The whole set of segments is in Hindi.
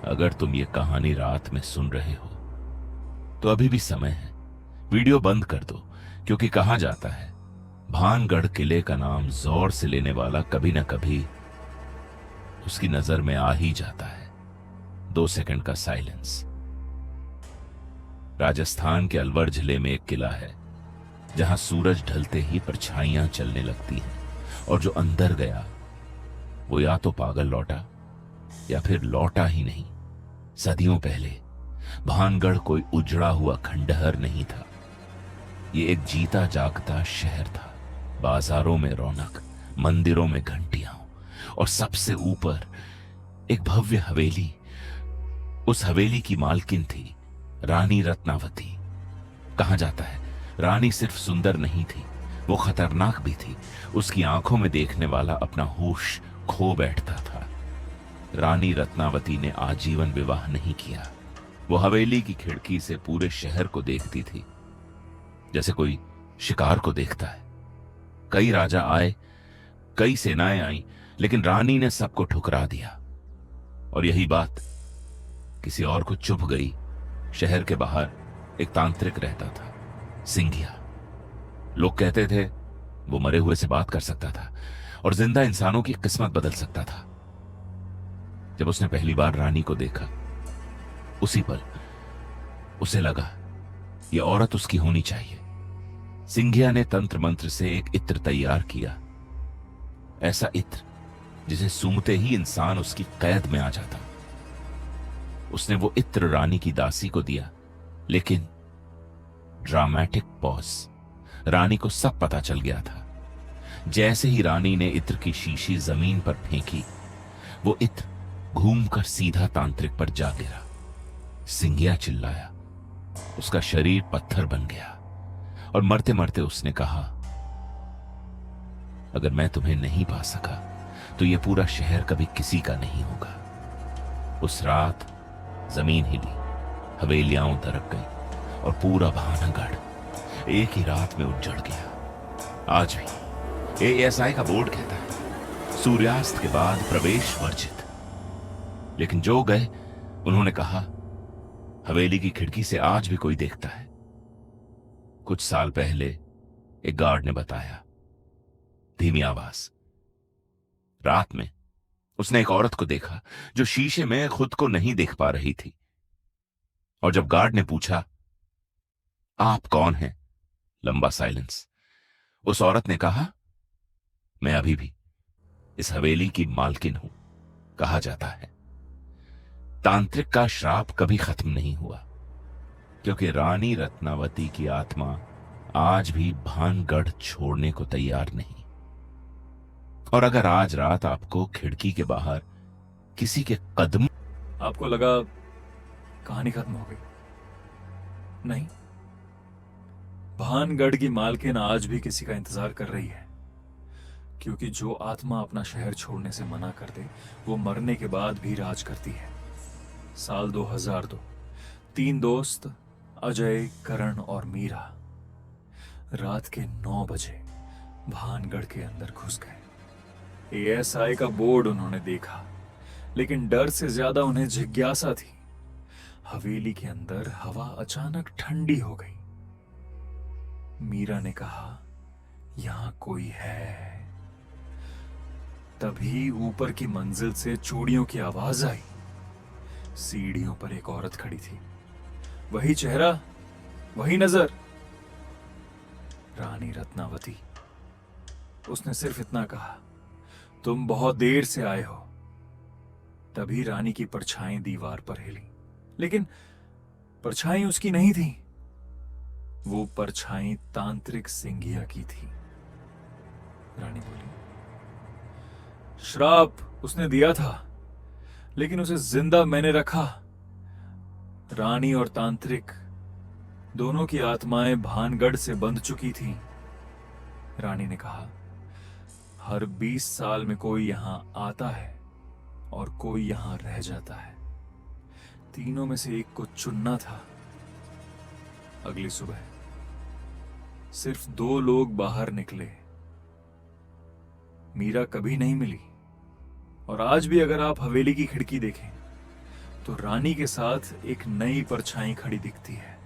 अगर तुम ये कहानी रात में सुन रहे हो तो अभी भी समय है, वीडियो बंद कर दो, क्योंकि कहा जाता है भानगढ़ किले का नाम जोर से लेने वाला कभी ना कभी उसकी नजर में आ ही जाता है। 2 सेकंड का साइलेंस। राजस्थान के अलवर जिले में एक किला है जहां सूरज ढलते ही परछाइयां चलने लगती हैं, और जो अंदर गया वो या तो पागल लौटा या फिर लौटा ही नहीं। सदियों पहले भानगढ़ कोई उजड़ा हुआ खंडहर नहीं था, ये एक जीता जागता शहर था। बाजारों में रौनक, मंदिरों में घंटियां, और सबसे ऊपर एक भव्य हवेली। उस हवेली की मालकिन थी रानी रत्नावती। कहा जाता है रानी सिर्फ सुंदर नहीं थी, वो खतरनाक भी थी। उसकी आंखों में देखने वाला अपना होश खो बैठता था। रानी रत्नावती ने आजीवन विवाह नहीं किया। वो हवेली की खिड़की से पूरे शहर को देखती थी जैसे कोई शिकार को देखता है। कई राजा आए, कई सेनाएं आई, लेकिन रानी ने सबको ठुकरा दिया। और यही बात किसी और को चुभ गई। शहर के बाहर एक तांत्रिक रहता था, सिंघिया। लोग कहते थे वो मरे हुए से बात कर सकता था और जिंदा इंसानों की किस्मत बदल सकता था। जब उसने पहली बार रानी को देखा, उसी पल उसे लगा ये औरत उसकी होनी चाहिए। सिंघिया ने तंत्र मंत्र से एक इत्र तैयार किया, ऐसा इत्र जिसे सूंघते ही इंसान उसकी कैद में आ जाता। उसने वो इत्र रानी की दासी को दिया, लेकिन ड्रामेटिक पॉज, रानी को सब पता चल गया था। जैसे ही रानी ने इत्र की शीशी जमीन पर फेंकी, वो इत्र घूमकर सीधा तांत्रिक पर जा गिरा। सिंघिया चिल्लाया, उसका शरीर पत्थर बन गया, और मरते मरते उसने कहा, अगर मैं तुम्हें नहीं पा सका तो ये पूरा शहर कभी किसी का नहीं होगा। उस रात जमीन हिली, हवेलियां दरक गई, और पूरा भानगढ़ एक ही रात में उजड़ गया। आज भी ASI का बोर्ड कहता है सूर्यास्त के बाद प्रवेश वर्जित। लेकिन जो गए उन्होंने कहा हवेली की खिड़की से आज भी कोई देखता है। कुछ साल पहले एक गार्ड ने बताया, धीमी आवाज, रात में उसने एक औरत को देखा जो शीशे में खुद को नहीं देख पा रही थी। और जब गार्ड ने पूछा आप कौन हैं, लंबा साइलेंस। उस औरत ने कहा, मैं अभी भी इस हवेली की मालकिन हूं। कहा जाता है तांत्रिक का श्राप कभी खत्म नहीं हुआ, क्योंकि रानी रत्नावती की आत्मा आज भी भानगढ़ छोड़ने को तैयार नहीं। और अगर आज रात आपको खिड़की के बाहर किसी के कदम, आपको लगा कहानी खत्म हो गई? नहीं, भानगढ़ की मालकिन आज भी किसी का इंतजार कर रही है, क्योंकि जो आत्मा अपना शहर छोड़ने से मना कर दे वो मरने के बाद भी राज करती है। साल 2002, 3 दोस्त अजय, करण और मीरा रात के 9 बजे भानगढ़ के अंदर घुस गए। ASI का बोर्ड उन्होंने देखा, लेकिन डर से ज्यादा उन्हें जिज्ञासा थी। हवेली के अंदर हवा अचानक ठंडी हो गई। मीरा ने कहा, यहां कोई है। तभी ऊपर की मंजिल से चूड़ियों की आवाज आई। सीढ़ियों पर एक औरत खड़ी थी, वही चेहरा, वही नजर, रानी रत्नावती। उसने सिर्फ इतना कहा, तुम बहुत देर से आए हो। तभी रानी की परछाई दीवार पर हिली, लेकिन परछाई उसकी नहीं थी। वो परछाई तांत्रिक सिंघिया की थी। रानी बोली, श्राप उसने दिया था, लेकिन उसे जिंदा मैंने रखा। रानी और तांत्रिक दोनों की आत्माएं भानगढ़ से बंध चुकी थीं। रानी ने कहा, हर 20 साल में कोई यहां आता है और कोई यहां रह जाता है। तीनों में से एक को चुनना था। अगली सुबह सिर्फ 2 लोग बाहर निकले। मीरा कभी नहीं मिली, और आज भी अगर आप हवेली की खिड़की देखें तो रानी के साथ एक नई परछाई खड़ी दिखती है।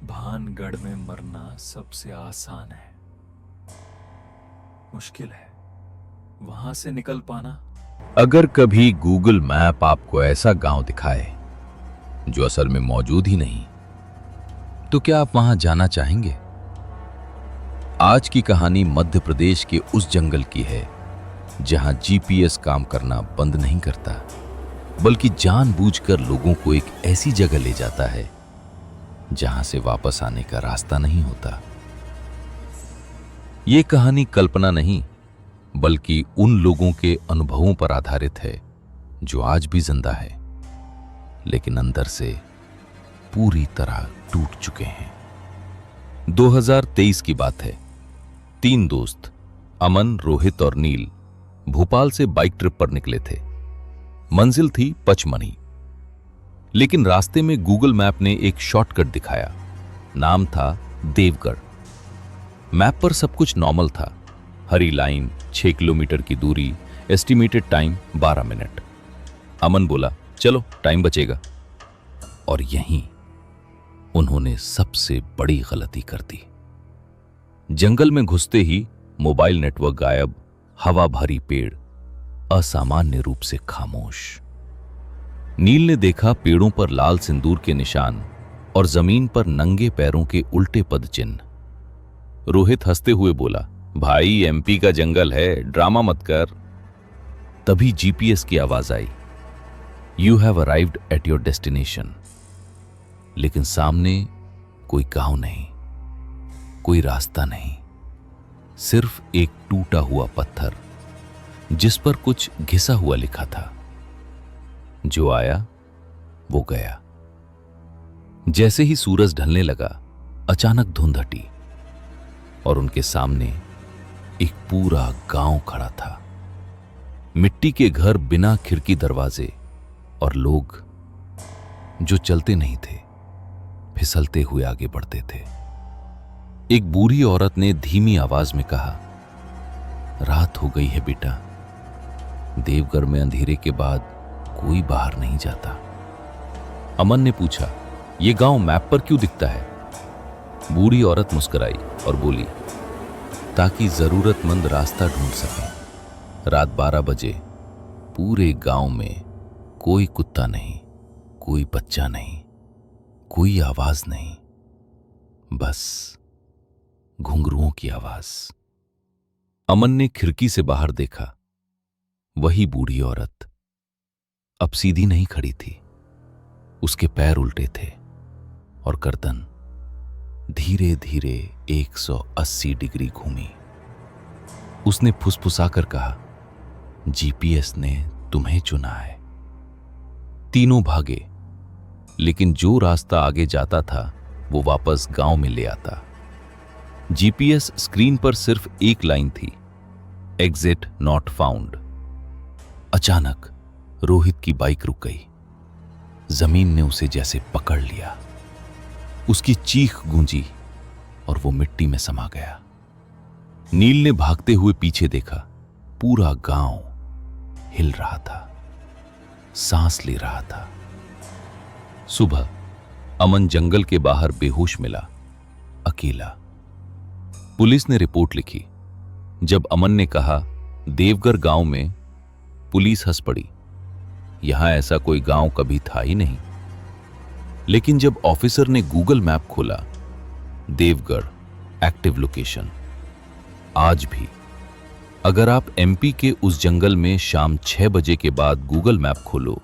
भानगढ़ में मरना सबसे आसान है, मुश्किल है वहां से निकल पाना। अगर कभी गूगल मैप आपको ऐसा गांव दिखाए जो असल में मौजूद ही नहीं, तो क्या आप वहां जाना चाहेंगे? आज की कहानी मध्य प्रदेश के उस जंगल की है जहां जीपीएस काम करना बंद नहीं करता, बल्कि जानबूझकर लोगों को एक ऐसी जगह ले जाता है जहां से वापस आने का रास्ता नहीं होता। यह कहानी कल्पना नहीं, बल्कि उन लोगों के अनुभवों पर आधारित है जो आज भी जिंदा है, लेकिन अंदर से पूरी तरह टूट चुके हैं। 2023 की बात है। 3 दोस्त अमन, रोहित और नील भोपाल से बाइक ट्रिप पर निकले थे। मंजिल थी पचमणी, लेकिन रास्ते में गूगल मैप ने एक शॉर्टकट दिखाया। नाम था देवगढ़। मैप पर सब कुछ नॉर्मल था, हरी लाइन, 6 किलोमीटर की दूरी, एस्टिमेटेड टाइम 12 मिनट। अमन बोला, चलो टाइम बचेगा। और यहीं उन्होंने सबसे बड़ी गलती कर दी। जंगल में घुसते ही मोबाइल नेटवर्क गायब, हवा भरी पेड़, असामान्य रूप से खामोश। नील ने देखा पेड़ों पर लाल सिंदूर के निशान और जमीन पर नंगे पैरों के उल्टे पद चिन्ह। रोहित हंसते हुए बोला, भाई एमपी का जंगल है, ड्रामा मत कर। तभी जीपीएस की आवाज आई, you have arrived at your destination. लेकिन सामने कोई गांव नहीं, कोई रास्ता नहीं, सिर्फ एक टूटा हुआ पत्थर जिस पर कुछ घिसा हुआ लिखा था, जो आया वो गया। जैसे ही सूरज ढलने लगा, अचानक धुंध हटी और उनके सामने एक पूरा गांव खड़ा था। मिट्टी के घर, बिना खिड़की दरवाजे, और लोग जो चलते नहीं थे, फिसलते हुए आगे बढ़ते थे। एक बूढ़ी औरत ने धीमी आवाज में कहा, रात हो गई है बेटा, देवगढ़ में अंधेरे के बाद कोई बाहर नहीं जाता। अमन ने पूछा, यह गांव मैप पर क्यों दिखता है? बूढ़ी औरत मुस्कुराई और बोली, ताकि जरूरतमंद रास्ता ढूंढ सके। रात 12 बजे पूरे गांव में कोई कुत्ता नहीं, कोई बच्चा नहीं, कोई आवाज नहीं, बस घुंघरुओं की आवाज। अमन ने खिड़की से बाहर देखा। वही बूढ़ी औरत अब सीधी नहीं खड़ी थी, उसके पैर उल्टे थे और गर्दन धीरे धीरे 180 डिग्री घूमी। उसने फुसफुसाकर कहा, जीपीएस ने तुम्हें चुना है। तीनों भागे, लेकिन जो रास्ता आगे जाता था वो वापस गांव में ले आता। जीपीएस स्क्रीन पर सिर्फ एक लाइन थी, एग्जिट नॉट फाउंड। अचानक रोहित की बाइक रुक गई। जमीन ने उसे जैसे पकड़ लिया। उसकी चीख गूंजी और वो मिट्टी में समा गया। नील ने भागते हुए पीछे देखा। पूरा गांव हिल रहा था, सांस ले रहा था। सुबह अमन जंगल के बाहर बेहोश मिला, अकेला। पुलिस ने रिपोर्ट लिखी। जब अमन ने कहा देवगढ़ गांव में, पुलिस हंस पड़ी। यहां ऐसा कोई गांव कभी था ही नहीं। लेकिन जब ऑफिसर ने गूगल मैप खोला, देवगढ़ एक्टिव लोकेशन। आज भी अगर आप एमपी के उस जंगल में शाम 6 बजे के बाद गूगल मैप खोलो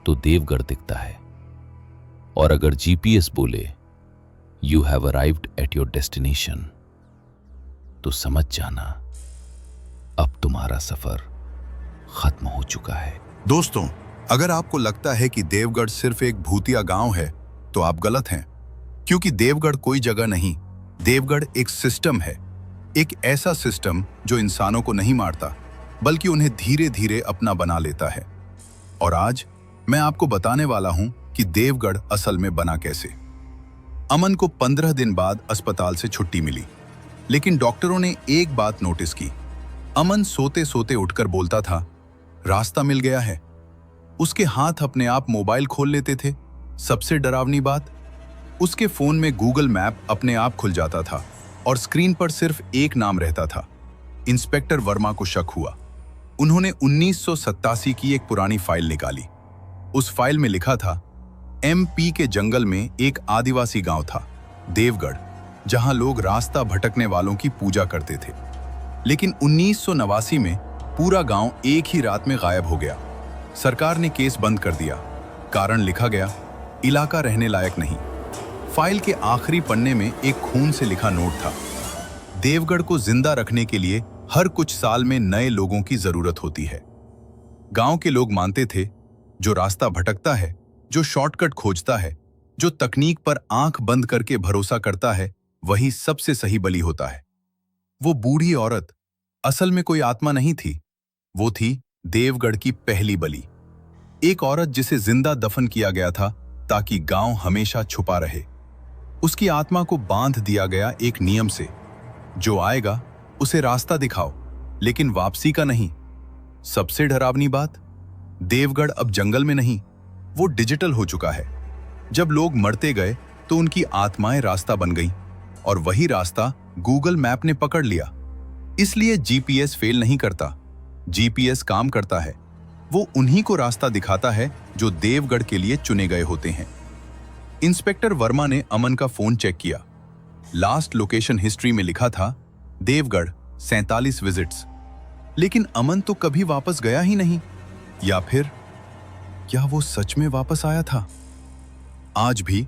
तो देवगढ़ दिखता है। और अगर जीपीएस बोले you have arrived at your destination, तो समझ जाना अब तुम्हारा सफर खत्म हो चुका है। दोस्तों, अगर आपको लगता है कि देवगढ़ सिर्फ एक भूतिया गांव है, तो आप गलत हैं। क्योंकि देवगढ़ कोई जगह नहीं, देवगढ़ एक सिस्टम है। एक ऐसा सिस्टम जो इंसानों को नहीं मारता, बल्कि उन्हें धीरे धीरे अपना बना लेता है। और आज मैं आपको बताने वाला हूं कि देवगढ़ असल में बना कैसे। अमन को 15 दिन बाद अस्पताल से छुट्टी मिली, लेकिन डॉक्टरों ने एक बात नोटिस की। अमन सोते सोते उठकर बोलता था, रास्ता मिल गया है। उसके हाथ अपने आप मोबाइल खोल लेते थे। सबसे डरावनी बात, उसके फोन में गूगल मैप अपने आप खुल जाता था और स्क्रीन पर सिर्फ एक नाम रहता था। इंस्पेक्टर वर्मा को शक हुआ। उन्होंने 1987 की एक पुरानी फाइल निकाली। उस फाइल में लिखा था, MP के जंगल में एक आदिवासी गांव था, देवगढ़, जहां लोग रास्ता भटकने वालों की पूजा करते थे। लेकिन 1989 में पूरा गांव एक ही रात में गायब हो गया। सरकार ने केस बंद कर दिया। कारण लिखा गया, इलाका रहने लायक नहीं। फाइल के आखिरी पन्ने में एक खून से लिखा नोट था, देवगढ़ को जिंदा रखने के लिए हर कुछ साल में नए लोगों की जरूरत होती है। गांव के लोग मानते थे, जो रास्ता भटकता है, जो शॉर्टकट खोजता है, जो तकनीक पर आंख बंद करके भरोसा करता है, वही सबसे सही बलि होता है। वो बूढ़ी औरत असल में कोई आत्मा नहीं थी, वो थी देवगढ़ की पहली बलि। एक औरत जिसे जिंदा दफन किया गया था ताकि गांव हमेशा छुपा रहे। उसकी आत्मा को बांध दिया गया एक नियम से, जो आएगा उसे रास्ता दिखाओ, लेकिन वापसी का नहीं। सबसे डरावनी बात, देवगढ़ अब जंगल में नहीं, वो डिजिटल हो चुका है। जब लोग मरते गए तो उनकी आत्माएं रास्ता बन गईं, और वही रास्ता गूगल मैप ने पकड़ लिया। इसलिए GPS फेल नहीं करता, GPS काम करता है। वो उन्हीं को रास्ता दिखाता है जो देवगढ़ के लिए चुने गए होते हैं। इंस्पेक्टर वर्मा ने अमन का फोन चेक किया। लास्ट लोकेशन हिस्ट्री में लिखा था, देवगढ़ 47 विजिट्स। लेकिन अमन तो कभी वापस गया ही नहीं। या फिर क्या वो सच में वापस आया था? आज भी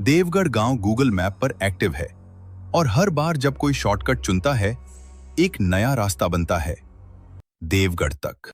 देवगढ़ गांव गूगल मैप पर एक्टिव है, और हर बार जब कोई शॉर्टकट चुनता है, एक नया रास्ता बनता है, देवगढ़ तक।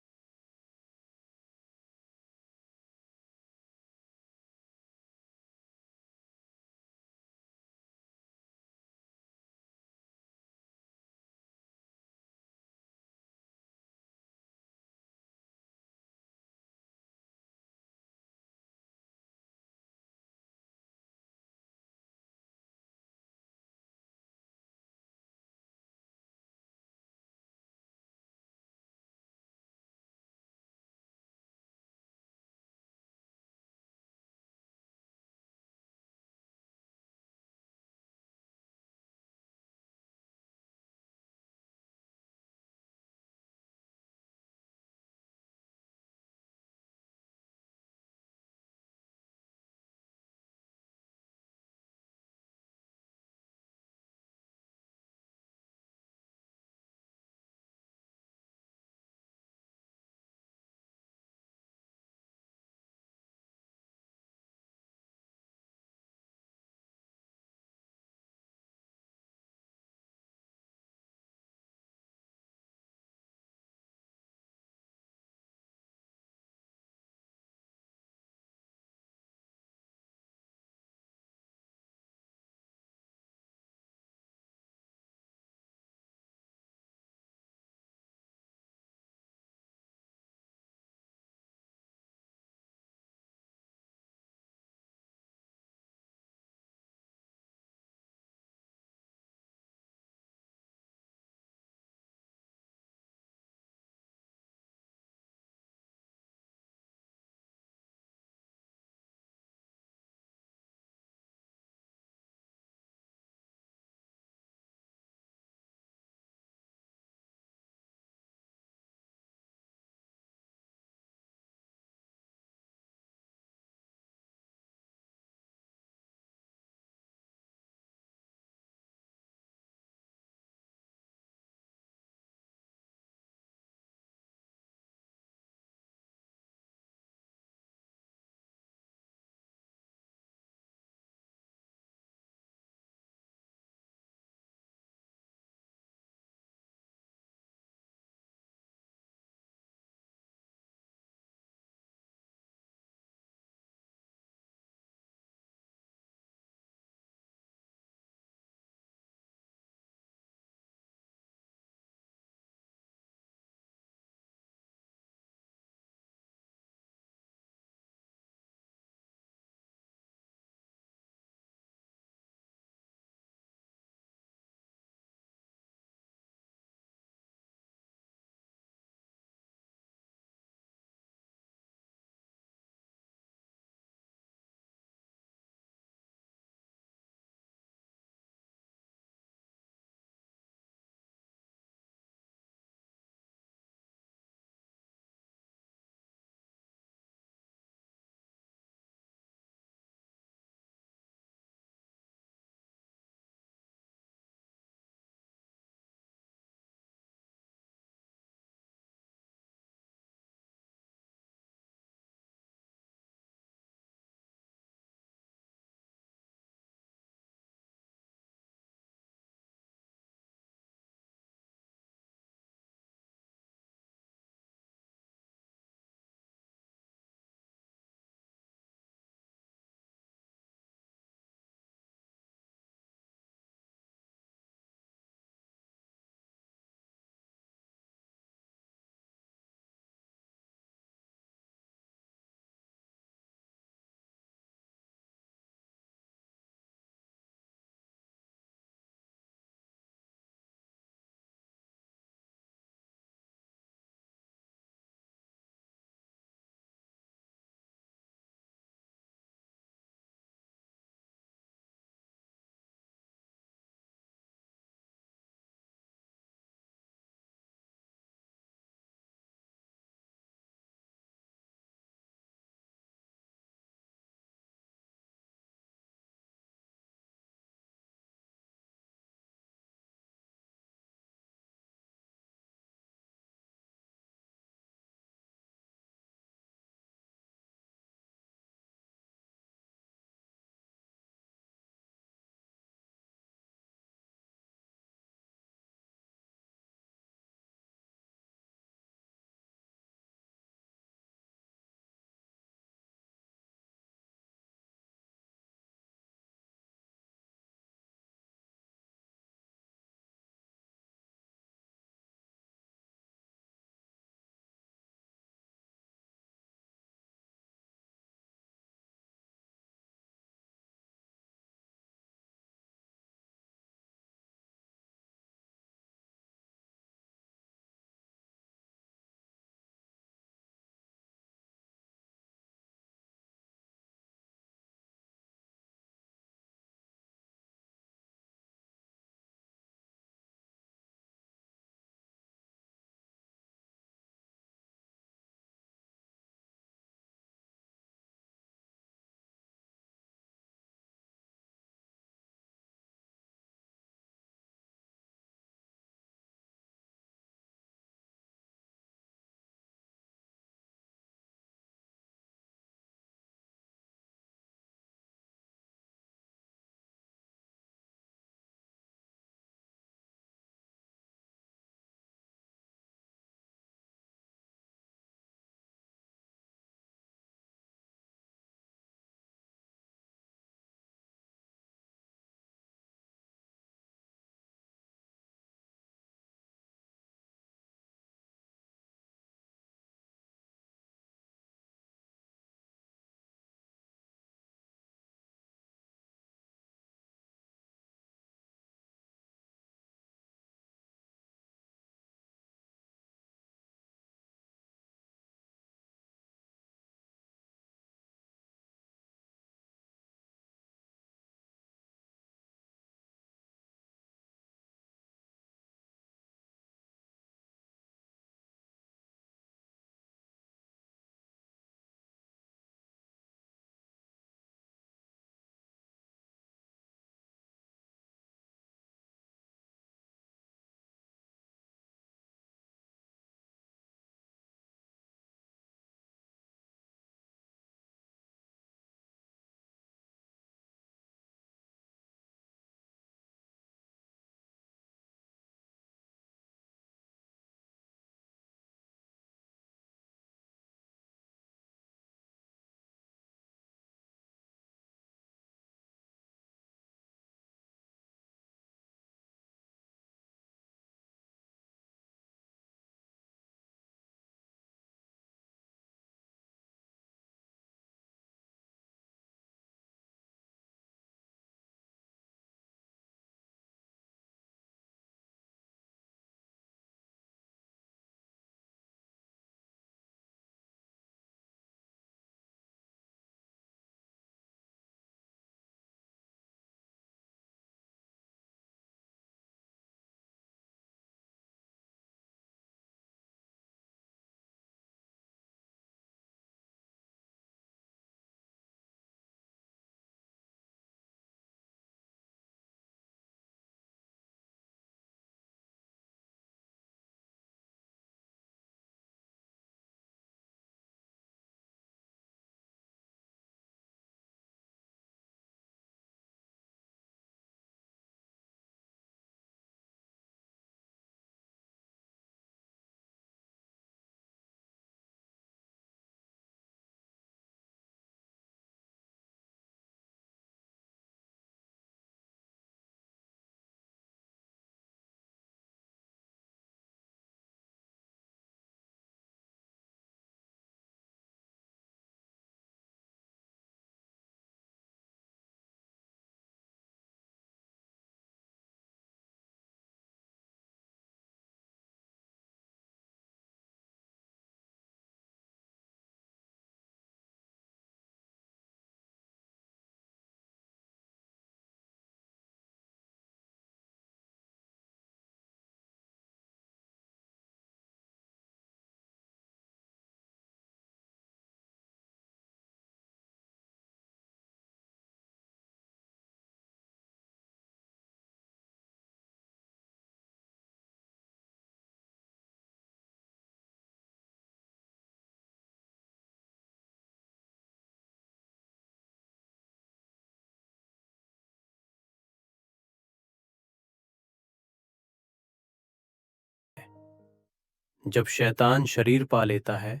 जब शैतान शरीर पा लेता है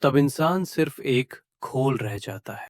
तब इंसान सिर्फ एक खोल रह जाता है।